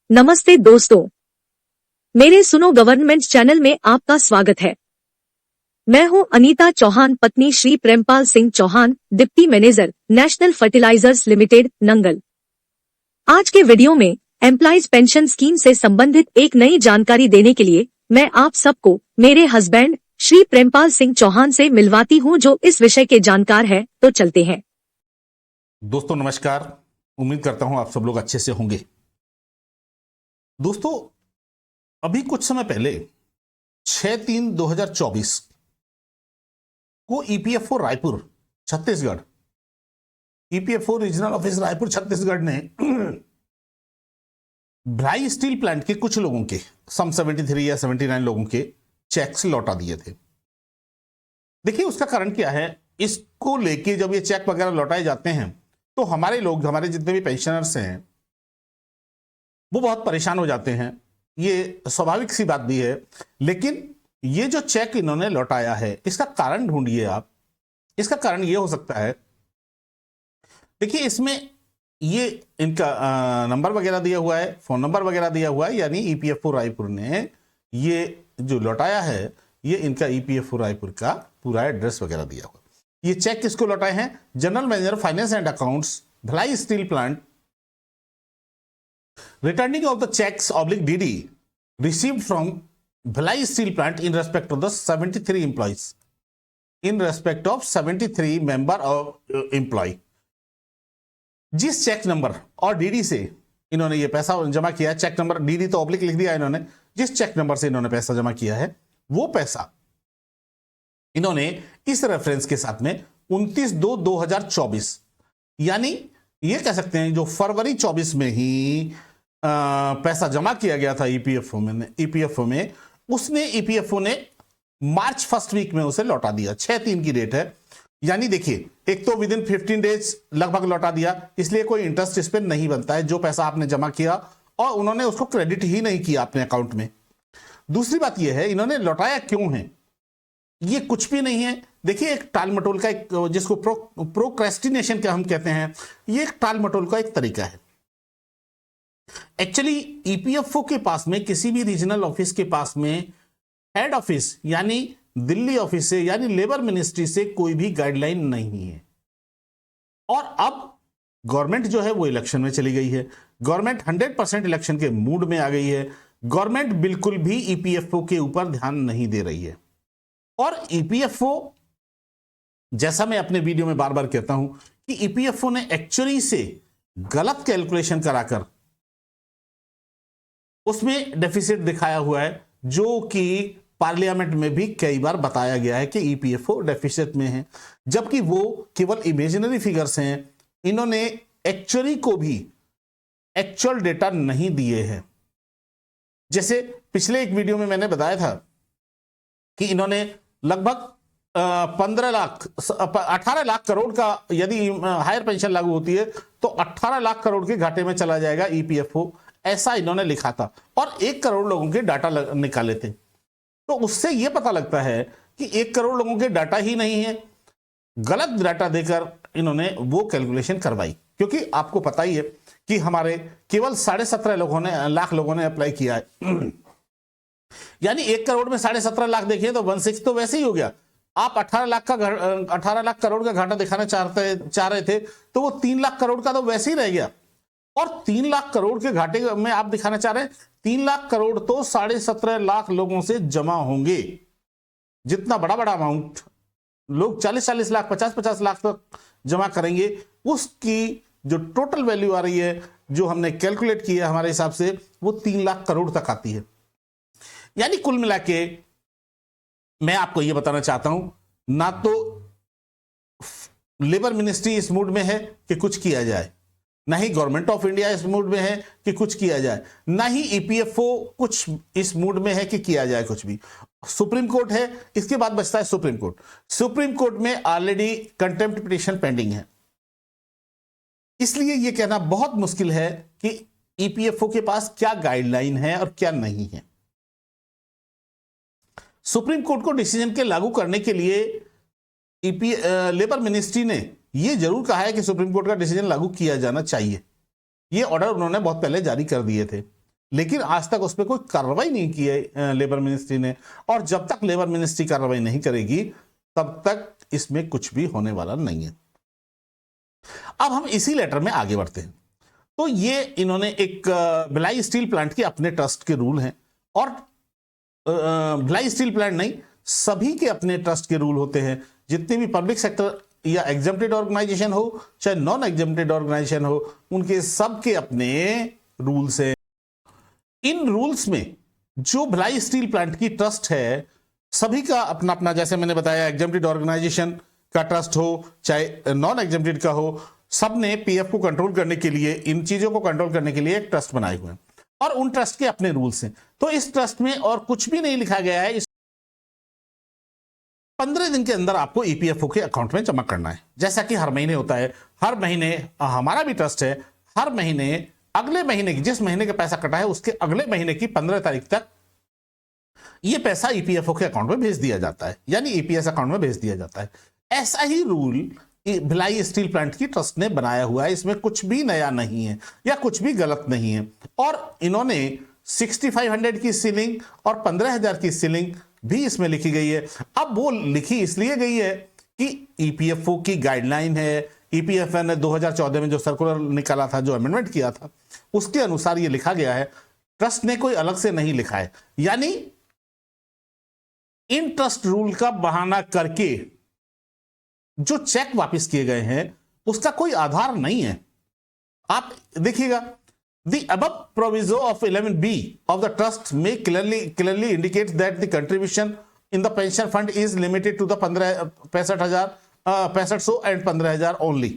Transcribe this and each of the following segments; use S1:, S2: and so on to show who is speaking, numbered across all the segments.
S1: नमस्ते दोस्तों, मेरे सुनो गवर्नमेंट चैनल में आपका स्वागत है। मैं हूं अनीता चौहान, पत्नी Shri Prempal Singh Chauhan, deputy manager, national fertilizers limited, Nangal. आज के वीडियो में एम्प्लॉइज पेंशन स्कीम से संबंधित एक नई जानकारी देने के लिए मैं आप सबको मेरे हस्बैंड श्री प्रेमपाल सिंह चौहान से मिलवाती हूं, जो इस विषय के जानकार है। तो चलते हैं।
S2: दोस्तों नमस्कार, उम्मीद करता हूं आप सब लोग अच्छे से होंगे। दोस्तों, अभी कुछ समय पहले 6/3/2024 को EPFO Raipur Chhattisgarh, EPFO regional office Raipur Chhattisgarh ने भिलाई स्टील प्लांट के कुछ लोगों के सम 73 या 79 लोगों के चेक्स लौटा दिए थे। देखिए, उसका कारण क्या है। इसको लेके जब ये चेक वगैरह लौटाए जाते हैं तो हमारे लोग, हमारे जितने भी पेंशनर्स हैं, वो बहुत परेशान हो जाते हैं। ये स्वाभाविक सी बात भी है। लेकिन ये जो चेक इन्होंने लौटाया है, इसका कारण ढूंढिए आप। इसका कारण ये हो सकता है, देखिए इसमें ये इनका नंबर वगैरह दिया हुआ है, फोन नंबर वगैरह दिया हुआ है। यानी ईपीएफओ रायपुर ने ये जो लौटाया है, ये इनका ईपीएफओ रायपुर का पूरा एड्रेस वगैरह दिया हुआ। ये चेक किसको लौटाए हैं? General manager finance and accounts, Bhilai steel plant, returning of the checks / DD received from Bhilai Steel Plant in respect of the 73 employees, in respect of 73 member of employee। जिस चेक नंबर और DD से इन्होंने ये पैसा जमा किया है, check number, DD तो ऑब्लिक लिख दिया इन्होंने, जिस चेक नंबर से इन्होंने पैसा जमा किया है, वो पैसा इन्होंने इस रेफरेंस के साथ में 29/2/2024, यानी ये कह सकते हैं जो फरवरी 24 में ही पैसा जमा किया गया था ईपीएफओ में, उसने ईपीएफओ ने मार्च 1 वीक में उसे लौटा दिया। 6/3 की डेट है। यानी देखिए, एक तो विदिन 15 डेज लगभग लौटा दिया, इसलिए कोई इंटरेस्ट इस पर नहीं बनता है। जो पैसा आपने जमा किया और उन्होंने उसको क्रेडिट ही नहीं किया अपने अकाउंट में। दूसरी बात यह है, इन्होंने लौटाया क्यों है? ये कुछ भी नहीं है। देखिए, एक टाल मटोल का, एक जिसको प्रोक्रेस्टिनेशन का हम कहते हैं, ये एक टाल मटोल का एक तरीका है। एक्चुअली ईपीएफओ के पास में, किसी भी रीजनल ऑफिस के पास में हेड ऑफिस यानी दिल्ली ऑफिस से, यानी लेबर मिनिस्ट्री से कोई भी गाइडलाइन नहीं है। और अब गवर्नमेंट जो है वो इलेक्शन में चली गई है। गवर्नमेंट 100% इलेक्शन के मूड में आ गई है। गवर्नमेंट बिल्कुल भी ईपीएफओ के ऊपर ध्यान नहीं दे रही है। और ईपीएफओ, जैसा मैं अपने वीडियो में बार बार कहता हूं कि ईपीएफओ ने एक्चुअली से गलत कैलकुलेशन कराकर उसमें डेफिसिट दिखाया हुआ है, जो कि पार्लियामेंट में भी कई बार बताया गया है कि ईपीएफओ डेफिसिट में है, जबकि वो केवल इमेजिनरी फिगर्स हैं। इन्होंने एक्चुअली को भी एक्चुअल डेटा नहीं दिए हैं। जैसे पिछले एक वीडियो में मैंने बताया था कि इन्होंने लगभग 18 लाख करोड़ का, यदि हायर पेंशन लागू होती है तो 18 लाख करोड़ के घाटे में चला जाएगा ईपीएफओ, ऐसा इन्होंने लिखा था। और 1 करोड़ लोगों के डाटा निकाले थे। तो उससे यह पता लगता है कि 1 करोड़ लोगों के डाटा ही नहीं है। गलत डाटा देकर इन्होंने वो कैलकुलेशन करवाई, क्योंकि आपको पता ही है कि हमारे केवल 17.5 लाख लोगों ने अप्लाई किया है। यानी 1 करोड़ में 17.5 लाख देखिए तो 1/6 तो वैसे ही हो गया। आप 18 लाख करोड़ का घाटा दिखाना चाह रहे थे, तो वो 3 लाख करोड़ का तो वैसे ही रह गया। और 3 लाख करोड़ के घाटे में आप दिखाना चाह रहे हैं, 3 लाख करोड़ तो 17.5 लाख लोगों से जमा होंगे। जितना बड़ा बड़ा अमाउंट लोग 40-40 लाख, 50-50 लाख तक जमा करेंगे, उसकी जो टोटल वैल्यू आ रही है, जो हमने कैलकुलेट किया हमारे हिसाब से, वो 3 लाख करोड़ तक आती है। यानी कुल मिला के मैं आपको यह बताना चाहता हूं, ना तो लेबर मिनिस्ट्री इस मूड में है कि कुछ किया जाए, ना ही गवर्नमेंट ऑफ इंडिया इस मूड में है कि कुछ किया जाए, ना ही ईपीएफओ कुछ इस मूड में है कि किया जाए कुछ भी। सुप्रीम कोर्ट है, इसके बाद बचता है सुप्रीम कोर्ट। सुप्रीम कोर्ट में ऑलरेडी कंटेम्प्ट पिटीशन पेंडिंग है। इसलिए यह कहना बहुत मुश्किल है कि ईपीएफओ के पास क्या गाइडलाइन है और क्या नहीं है। सुप्रीम कोर्ट को डिसीजन के लागू करने के लिए लेबर मिनिस्ट्री ने यह जरूर कहा है कि सुप्रीम कोर्ट का डिसीजन लागू किया जाना चाहिए। यह ऑर्डर उन्होंने बहुत पहले जारी कर दिए थे। लेकिन आज तक उस पर कोई कार्रवाई नहीं की है लेबर मिनिस्ट्री ने, और जब तक लेबर मिनिस्ट्री कार्रवाई नहीं करेगी तब तक इसमें कुछ भी होने वाला नहीं है। अब हम इसी लेटर में आगे बढ़ते हैं। तो ये इन्होंने एक भिलाई स्टील प्लांट के अपने ट्रस्ट के रूल हैं, और भिलाई स्टील प्लांट नहीं, सभी के अपने ट्रस्ट के रूल होते हैं। जितने भी पब्लिक सेक्टर या एग्जेम्प्टेड ऑर्गेनाइजेशन हो चाहे नॉन एग्जेम्प्टेड ऑर्गेनाइजेशन हो, उनके सबके अपने रूल्स हैं। इन रूल्स में जो भिलाई स्टील प्लांट की ट्रस्ट है, सभी का अपना अपना, जैसे मैंने बताया, एग्जेम्प्टेड ऑर्गेनाइजेशन का ट्रस्ट हो चाहे नॉन एग्जेम्प्टेड का हो, सब ने पीएफ को कंट्रोल करने के लिए, इन चीजों को कंट्रोल करने के लिए एक ट्रस्ट बनाए हुए हैं, और उन ट्रस्ट के अपने रूल्स हैं। तो इस ट्रस्ट में और कुछ भी नहीं लिखा गया है। इस 15 दिन के अंदर आपको ईपीएफओ के अकाउंट में जमा करना है, जैसा कि हर महीने होता है। हर महीने हमारा भी ट्रस्ट है, हर महीने अगले महीने की, जिस महीने का पैसा कटा है उसके अगले महीने की 15 तारीख तक यह पैसा ईपीएफओ के अकाउंट में भेज दिया जाता है, यानी ईपीएस अकाउंट में भेज दिया जाता है। ऐसा ही रूल भिलाई स्टील प्लांट की ट्रस्ट ने बनाया हुआ है। इसमें कुछ भी नया नहीं है या कुछ भी गलत नहीं है। और इन्होंने 6500 की सीलिंग और 15,000 की सीलिंग भी इसमें लिखी गई है। अब वो लिखी इसलिए गई है कि ईपीएफओ की गाइडलाइन है। ईपीएफओ ने 2014 में जो सर्कुलर निकाला था, जो अमेंडमेंट किया था, उसके अनुसार ये लिखा गया है। ट्रस्ट ने कोई अलग से नहीं लिखा है। यानी इन ट्रस्ट रूल का बहाना करके जो चेक वापस किए गए हैं उसका कोई आधार नहीं है। आप देखिएगा, The above proviso of 11B of the trust may clearly indicates that the contribution in the pension fund is limited to the 65,000 and 15,000 only।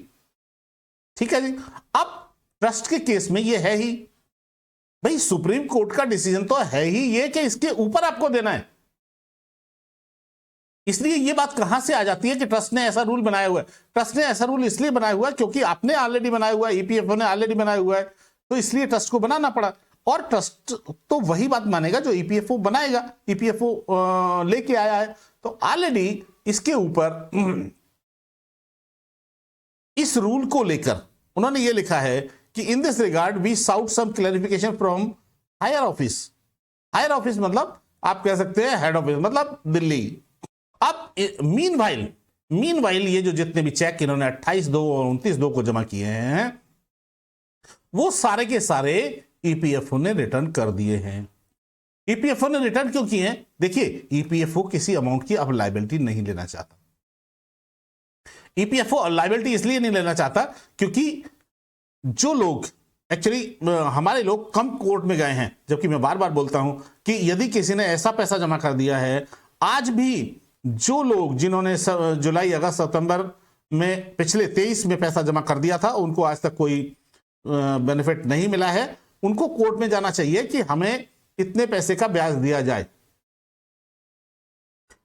S2: ठीक है जी। अब ट्रस्ट के केस में ये है ही, भाई सुप्रीम कोर्ट का डिसीजन तो है ही ये कि इसके ऊपर आपको देना है। इसलिए ये बात कहां से आ जाती है कि ट्रस्ट ने ऐसा रूल बनाया हुआ है। ट्रस्ट ने ऐसा रूल इसलिए बनाया हुआ है क्योंकि आपने ऑलरेडी बनाया हुआ है, ईपीएफओ ने ऑलरेडी बनाया हुआ है, तो इसलिए ट्रस्ट को बनाना पड़ा। और ट्रस्ट तो वही बात मानेगा जो ईपीएफओ बनाएगा, ईपीएफओ लेके आया है। तो ऑलरेडी इसके ऊपर इस रूल को लेकर उन्होंने ये लिखा है कि in this regard we sought some clarification from higher office. Higher office मतलब आप कह सकते हैं हेड ऑफिस, मतलब दिल्ली। अब मीनवाइल ये जो जितने भी चेक इन्होंने 28/2 और 29/2 को जमा किए हैं, वो सारे के सारे ईपीएफओ ने रिटर्न कर दिए हैं। ईपीएफओ ने रिटर्न क्यों किए हैं? देखिए, ईपीएफओ किसी अमाउंट की अब लायबिलिटी नहीं लेना चाहता। ईपीएफओ लायबिलिटी इसलिए नहीं लेना चाहता क्योंकि जो लोग एक्चुअली हमारे लोग कम कोर्ट में गए हैं, जबकि मैं बार बार बोलता हूं कि यदि किसी ने ऐसा पैसा जमा कर दिया है, आज भी जो लोग जिन्होंने जुलाई, अगस्त, सितंबर में पिछले 23 में पैसा जमा कर दिया था, उनको आज तक कोई बेनिफिट नहीं मिला है। उनको कोर्ट में जाना चाहिए कि हमें इतने पैसे का ब्याज दिया जाए।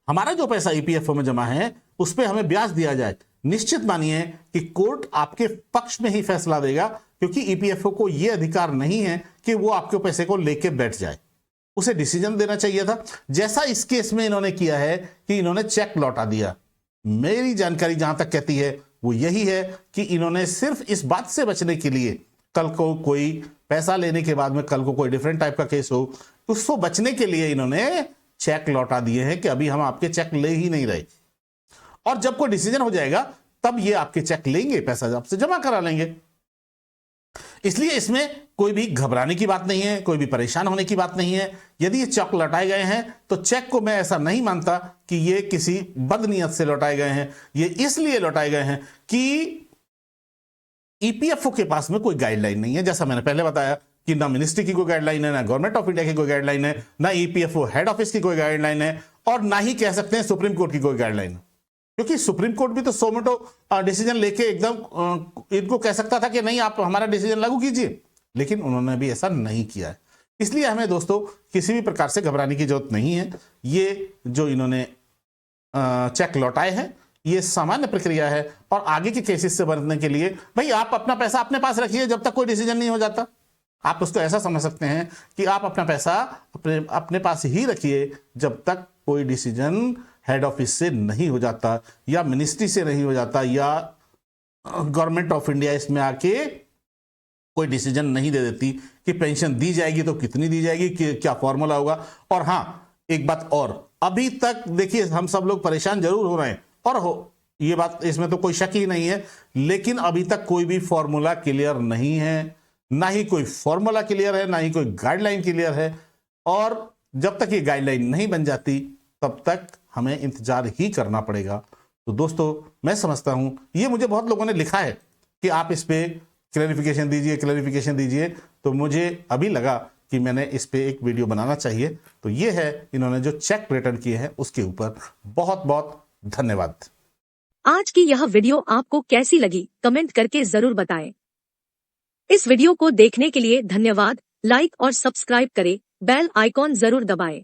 S2: हमारा जो पैसा ईपीएफओ में जमा है उस पर हमें ब्याज दिया जाए। निश्चित मानिए कि कोर्ट आपके पक्ष में ही फैसला देगा, क्योंकि ईपीएफओ को यह अधिकार नहीं है कि वो आपके पैसे को लेके बैठ जाए। उसे डिसीजन देना चाहिए था, जैसा इस केस में इन्होंने किया है कि इन्होंने चेक लौटा दिया। मेरी जानकारी जहां तक कहती है वो यही है कि इन्होंने सिर्फ इस बात से बचने के लिए, कल को कोई पैसा लेने के बाद में कल को कोई डिफरेंट टाइप का केस हो, उसको बचने के लिए इन्होंने चेक लौटा दिए हैं कि अभी हम आपके चेक ले ही नहीं रहे, और जब कोई डिसीजन हो जाएगा तब ये आपके चेक लेंगे, पैसा आपसे जमा करा लेंगे। इसलिए इसमें कोई भी घबराने की बात नहीं है, कोई भी परेशान होने की बात नहीं है। यदि ये चेक लौटाए गए हैं तो चेक को मैं ऐसा नहीं मानता कि ये किसी बदनीयत से लौटाए गए हैं। ये इसलिए लौटाए गए हैं कि ईपीएफओ के पास में कोई गाइडलाइन नहीं है। जैसा मैंने पहले बताया कि ना मिनिस्ट्री की कोई गाइडलाइन है, ना गवर्नमेंट ऑफ इंडिया की कोई गाइडलाइन है, ना ईपीएफओ हेड ऑफिस की कोई गाइडलाइन है, और ना ही कह सकते हैं सुप्रीम कोर्ट की कोई गाइडलाइन है। क्योंकि सुप्रीम कोर्ट भी तो सोमेटो डिसीजन लेके एकदम इनको कह सकता था कि नहीं, आप हमारा डिसीजन लागू कीजिए, लेकिन उन्होंने भी ऐसा नहीं किया है। इसलिए हमें दोस्तों किसी भी प्रकार से घबराने की जरूरत नहीं है। ये जो इन्होंने चेक लौटाए हैं ये सामान्य प्रक्रिया है, और आगे के केसेस से बचने के लिए भाई आप अपना पैसा अपने पास रखिए जब तक कोई डिसीजन नहीं हो जाता। आप उसको ऐसा समझ सकते हैं कि आप अपना पैसा अपने पास ही रखिए जब तक कोई डिसीजन हेड ऑफिस से नहीं हो जाता, या मिनिस्ट्री से नहीं हो जाता, या गवर्नमेंट ऑफ इंडिया इसमें आके कोई डिसीजन नहीं दे देती। कि पेंशन दी जाएगी तो कितनी दी जाएगी, क्या फॉर्मूला होगा। और हाँ, एक बात और, अभी तक देखिए हम सब लोग परेशान जरूर हो रहे हैं, और हो ये बात, इसमें तो कोई शक ही नहीं है, लेकिन अभी तक कोई भी फॉर्मूला क्लियर नहीं है, ना ही कोई फॉर्मूला क्लियर है, ना ही कोई गाइडलाइन क्लियर है। और जब तक ये गाइडलाइन नहीं बन जाती तब तक हमें इंतजार ही करना पड़ेगा। तो दोस्तों, मैं समझता हूं, ये मुझे बहुत लोगों ने लिखा है कि आप इस पे क्लैरिफिकेशन दीजिए, क्लैरिफिकेशन दीजिए, तो मुझे अभी लगा कि मैंने इस पे एक वीडियो बनाना चाहिए। तो ये है, इन्होंने जो चेक रिटर्न किए हैं उसके ऊपर बहुत बहुत धन्यवाद।
S1: आज की यह वीडियो आपको कैसी लगी कमेंट करके जरूर बताएं। इस वीडियो को देखने के लिए धन्यवाद। लाइक और सब्सक्राइब करें, बेल आइकॉन जरूर दबाएं।